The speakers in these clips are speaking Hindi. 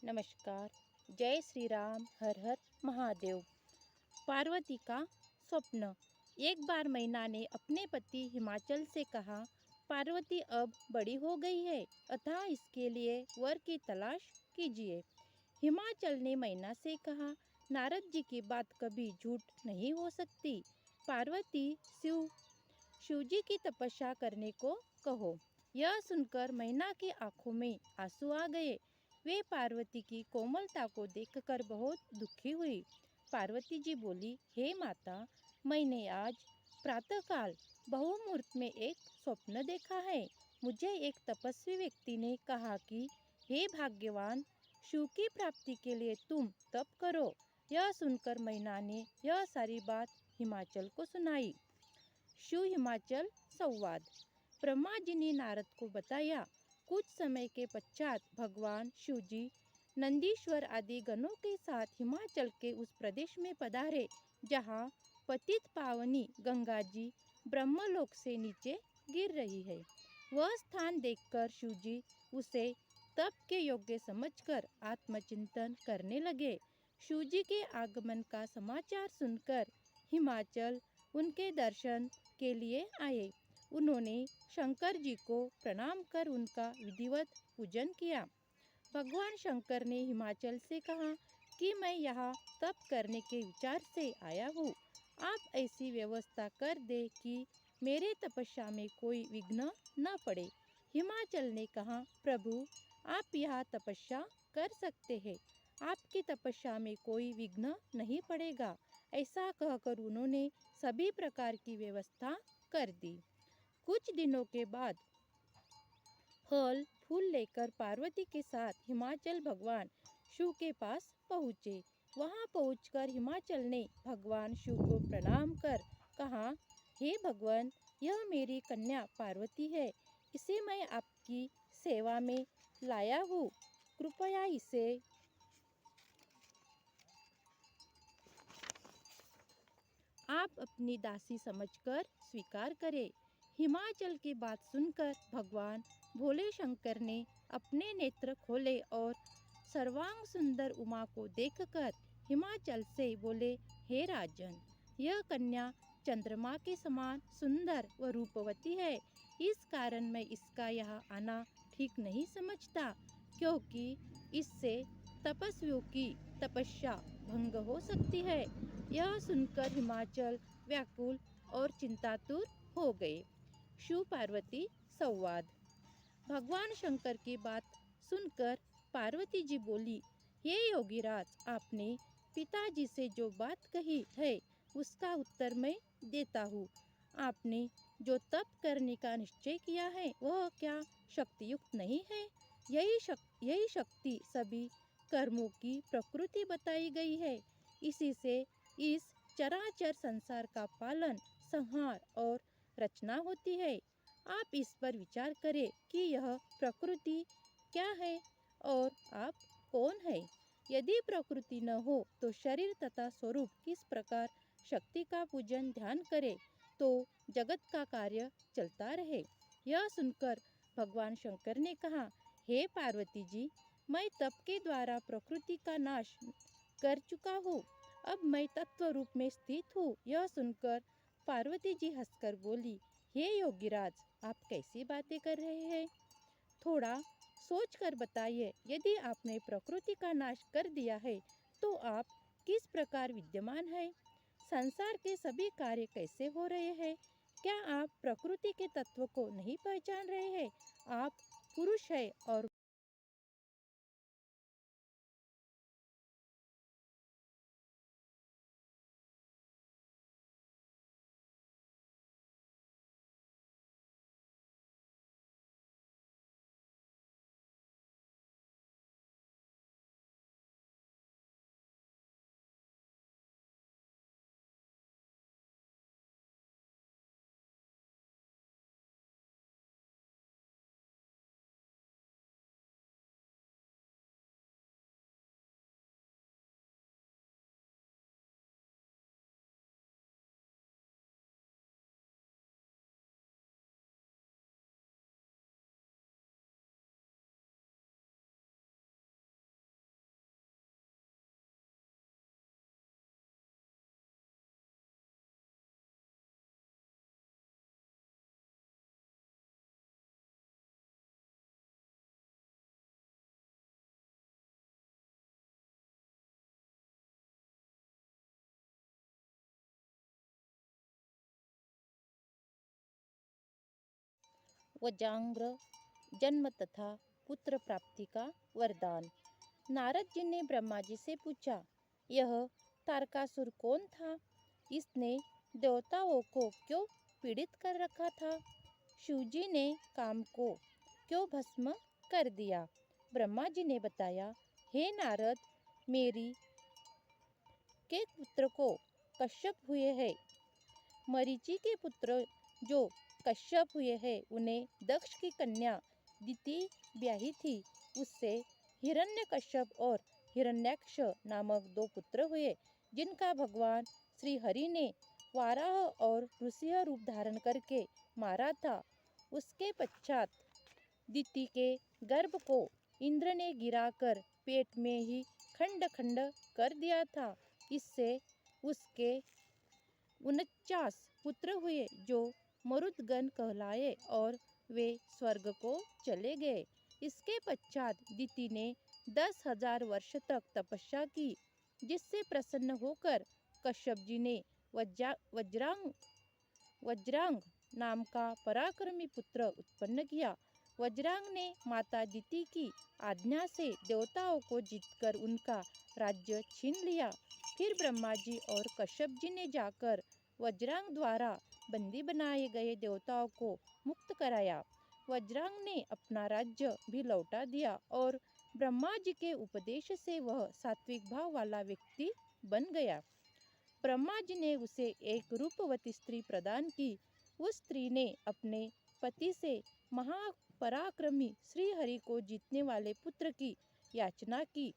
नमस्कार। जय श्री राम, हर हर महादेव। पार्वती का स्वप्न। एक बार मैना ने अपने पति हिमाचल से कहा, पार्वती अब बड़ी हो गई है, अतः इसके लिए वर की तलाश कीजिए। हिमाचल ने मैना से कहा, नारद जी की बात कभी झूठ नहीं हो सकती। पार्वती शिव शिव जी की तपस्या करने को कहो। यह सुनकर मैना की आंखों में आंसू आ गए। वे पार्वती की कोमलता को देखकर बहुत दुखी हुई। पार्वती जी बोली, हे माता, मैंने आज प्रातःकाल बहुमुहूर्त में एक स्वप्न देखा है। मुझे एक तपस्वी व्यक्ति ने कहा कि हे भाग्यवान, शिव की प्राप्ति के लिए तुम तप करो। यह सुनकर मैना ने यह सारी बात हिमाचल को सुनाई। शिव हिमाचल संवाद। ब्रह्मा जी ने नारद को बताया। कुछ समय के पश्चात भगवान शिव जी नंदीश्वर आदि गणों के साथ हिमाचल के उस प्रदेश में पधारे जहाँ पतित पावनी गंगा जी ब्रह्मलोक से नीचे गिर रही है। वह स्थान देखकर शिव जी उसे तप के योग्य समझकर आत्मचिंतन करने लगे। शिव जी के आगमन का समाचार सुनकर हिमाचल उनके दर्शन के लिए आए। उन्होंने शंकर जी को प्रणाम कर उनका विधिवत पूजन किया। भगवान शंकर ने हिमाचल से कहा कि मैं यहाँ तप करने के विचार से आया हूँ। आप ऐसी व्यवस्था कर दे कि मेरे तपस्या में कोई विघ्न न पड़े। हिमाचल ने कहा, प्रभु, आप यहाँ तपस्या कर सकते हैं, आपकी तपस्या में कोई विघ्न नहीं पड़ेगा। ऐसा कहकर उन्होंने सभी प्रकार की व्यवस्था कर दी। कुछ दिनों के बाद फल फूल लेकर पार्वती के साथ हिमाचल भगवान शिव के पास पहुँचे। वहाँ पहुँचकर हिमाचल ने भगवान शिव को प्रणाम कर कहा, हे भगवान, यह मेरी कन्या पार्वती है। इसे मैं आपकी सेवा में लाया हूँ। कृपया इसे आप अपनी दासी समझकर स्वीकार करें। हिमाचल की बात सुनकर भगवान भोले शंकर ने अपने नेत्र खोले और सर्वांग सुंदर उमा को देखकर हिमाचल से बोले, हे राजन, यह कन्या चंद्रमा के समान सुंदर व रूपवती है। इस कारण मैं इसका यहाँ आना ठीक नहीं समझता, क्योंकि इससे तपस्वियों की तपस्या भंग हो सकती है। यह सुनकर हिमाचल व्याकुल और चिंतातुर हो गए। शिव पार्वती संवाद। भगवान शंकर की बात सुनकर पार्वती जी बोली, हे योगीराज, आपने पिताजी से जो बात कही है उसका उत्तर मैं देता हूँ। आपने जो तप करने का निश्चय किया है वह क्या शक्तियुक्त नहीं है? यही शक्ति सभी कर्मों की प्रकृति बताई गई है। इसी से इस चराचर संसार का पालन, संहार और रचना होती है। आप इस पर विचार करें कि यह प्रकृति क्या है और आप कौन है। यदि प्रकृति न हो तो शरीर तथा स्वरूप किस प्रकार शक्ति का पूजन ध्यान करे तो जगत का कार्य चलता रहे। यह सुनकर भगवान शंकर ने कहा, हे पार्वती जी, मैं तप के द्वारा प्रकृति का नाश कर चुका हूँ। अब मैं तत्व रूप में स्थित हूँ। यह सुनकर पार्वती जी हंसकर बोली, हे योगीराज, आप कैसी बातें कर रहे हैं? थोड़ा सोच कर बताइए, यदि आपने प्रकृति का नाश कर दिया है तो आप किस प्रकार विद्यमान है? संसार के सभी कार्य कैसे हो रहे हैं? क्या आप प्रकृति के तत्व को नहीं पहचान रहे हैं? आप पुरुष है और वज्रांग जन्म तथा पुत्र प्राप्ति का वरदान। नारद जी ने ब्रह्मा जी से पूछा, यह तारकासुर कौन था? इसने देवताओं को क्यों पीड़ित कर रखा था? शिव जी ने काम को क्यों भस्म कर दिया? ब्रह्मा जी ने बताया, हे नारद, मेरी के पुत्र को कश्यप हुए हैं। मरीचि के पुत्र जो कश्यप हुए हैं, उन्हें दक्ष की कन्या दिति ब्याही थी। उससे हिरण्यकश्यप और हिरण्याक्ष नामक 2 पुत्र हुए, जिनका भगवान श्री हरि ने वाराह और ऋषि रूप धारण करके मारा था। उसके पश्चात दिति के गर्भ को इंद्र ने गिराकर पेट में ही खंड खंड कर दिया था। इससे उसके 49 पुत्र हुए, जो मरुदगण कहलाए और वे स्वर्ग को चले गए। इसके पश्चात दिति ने 10,000 वर्ष तक तपस्या की, जिससे प्रसन्न होकर कश्यप जी ने वज्रांग नाम का पराक्रमी पुत्र उत्पन्न किया। वज्रांग ने माता दिति की आज्ञा से देवताओं को जीतकर उनका राज्य छीन लिया। फिर ब्रह्मा जी और कश्यप जी ने जाकर वज्रांग द्वारा बंदी बनाए गए देवताओं को मुक्त कराया। वज्रांग ने अपना राज्य भी लौटा दिया और ब्रह्मा जी के उपदेश से वह सात्विक भाव वाला व्यक्ति बन गया। ब्रह्मा जी ने उसे एक रूपवती स्त्री प्रदान की। उस स्त्री ने अपने पति से महापराक्रमी श्री हरि को जीतने वाले पुत्र की याचना की।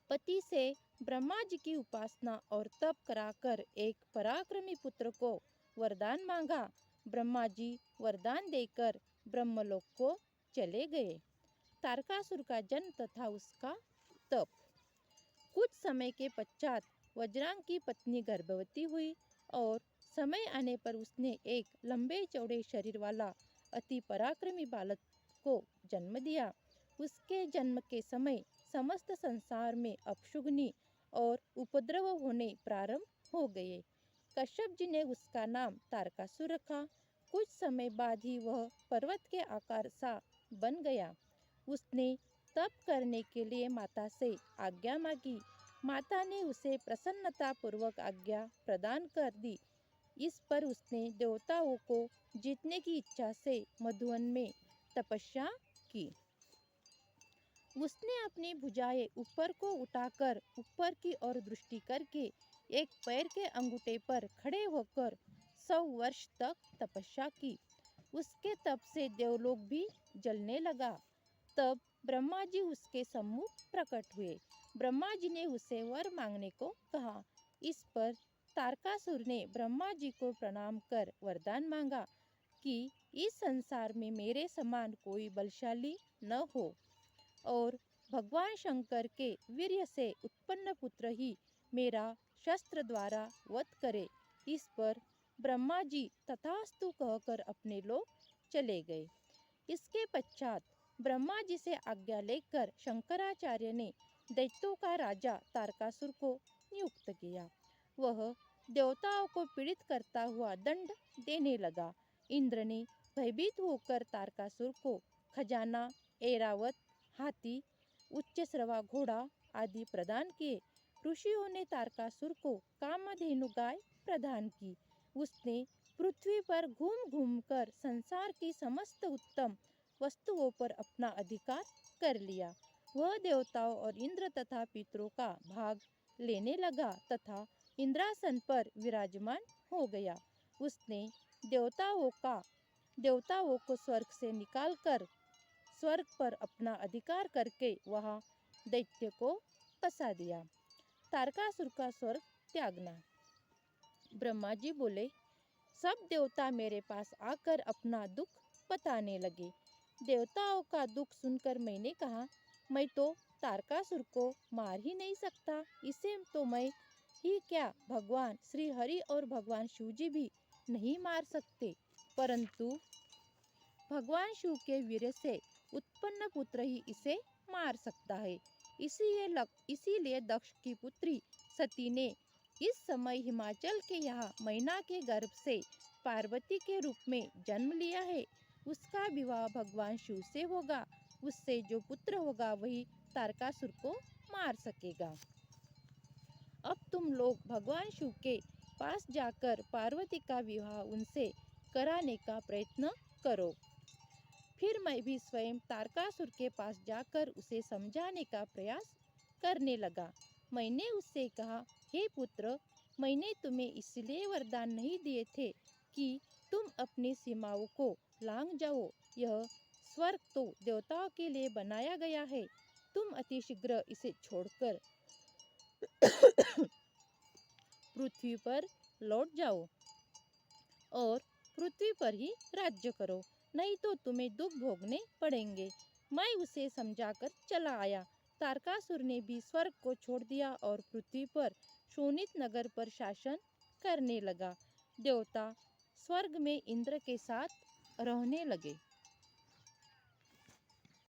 पति से ब्रह्मा जी की उपासना और तप कराकर एक पराक्रमी पुत्र को वरदान मांगा। ब्रह्मा जी वरदान देकर ब्रह्मलोक को चले गए। तारकासुर का जन्म तथा उसका तप। कुछ समय के पश्चात वज्रांग की पत्नी गर्भवती हुई और समय आने पर उसने एक लंबे चौड़े शरीर वाला अति पराक्रमी बालक को जन्म दिया। उसके जन्म के समय समस्त संसार में अपशुगनी और उपद्रव होने प्रारंभ हो गए। कश्यप जी ने उसका नाम तारकासुर रखा। कुछ समय बाद ही वह पर्वत के आकार सा बन गया। उसने तप करने के लिए माता से आज्ञा मांगी। माता ने उसे प्रसन्नता पूर्वक आज्ञा प्रदान कर दी। इस पर उसने देवताओं को जीतने की इच्छा से मधुवन में तपस्या की। उसने अपनी भुजाएं ऊपर को उठाकर ऊपर की ओर दृष्टि करके एक पैर के अंगूठे पर खड़े होकर 100 वर्ष तक तपस्या की। उसके तप से देवलोक भी जलने लगा। तब ब्रह्मा जी उसके सम्मुख प्रकट हुए। ब्रह्मा जी ने उसे वर मांगने को कहा। इस पर तारकासुर ने ब्रह्मा जी को प्रणाम कर वरदान मांगा कि इस संसार में मेरे समान कोई बलशाली न हो और भगवान शंकर के वीर्य से उत्पन्न पुत्र ही मेरा शस्त्र द्वारा वध करे। इस पर ब्रह्मा जी तथास्तु कहकर अपने लोक चले गए। इसके पश्चात ब्रह्मा जी से आज्ञा लेकर शंकराचार्य ने दैत्यों का राजा तारकासुर को नियुक्त किया। वह देवताओं को पीड़ित करता हुआ दंड देने लगा। इंद्र ने भयभीत होकर तारकासुर को खजाना, ऐरावत, हाथी, उच्च श्रवा घोड़ा आदि प्रदान किए। ऋषियों ने तारकासुर को कामधेनु गाय प्रदान की। उसने पृथ्वी पर घूम घूम कर संसार की समस्त उत्तम वस्तुओं पर अपना अधिकार कर लिया। वह देवताओं और इंद्र तथा पितरों का भाग लेने लगा तथा इंद्रासन पर विराजमान हो गया। उसने देवताओं को स्वर्ग से निकालकर स्वर्ग पर अपना अधिकार करके वहां दैत्य को फंसा दिया। तारकासुर का स्वर्ग त्यागना। ब्रह्मा जी बोले, सब देवता मेरे पास आकर अपना दुख बताने लगे। देवताओं का दुख सुनकर मैंने कहा, मैं तो तारकासुर को मार ही नहीं सकता। इसे तो मैं ही क्या, भगवान श्री हरि और भगवान शिव जी भी नहीं मार सकते, परंतु भगवान शिव के वीर्य से उत्पन्न पुत्र ही इसे मार सकता है। इसीलिए दक्ष की पुत्री सती ने इस समय हिमाचल के यहाँ मैना के गर्भ से पार्वती के रूप में जन्म लिया है। उसका विवाह भगवान शिव से होगा। उससे जो पुत्र होगा वही तारकासुर को मार सकेगा। अब तुम लोग भगवान शिव के पास जाकर पार्वती का विवाह उनसे कराने का प्रयत्न करो। फिर मैं भी स्वयं तारकासुर के पास जाकर उसे समझाने का प्रयास करने लगा। मैंने उससे कहा, हे पुत्र, मैंने तुम्हें इसलिए वरदान नहीं दिए थे कि तुम अपनी सीमाओं को लांघ जाओ। यह स्वर्ग तो देवताओं के लिए बनाया गया है। तुम अतिशीघ्र इसे छोड़कर पृथ्वी पर लौट जाओ और पृथ्वी पर ही राज्य करो, नहीं तो तुम्हें दुख भोगने पड़ेंगे। मैं उसे समझाकर चला आया। तारकासुर ने भी स्वर्ग को छोड़ दिया और पृथ्वी पर शोणित नगर पर शासन करने लगा। देवता स्वर्ग में इंद्र के साथ रहने लगे।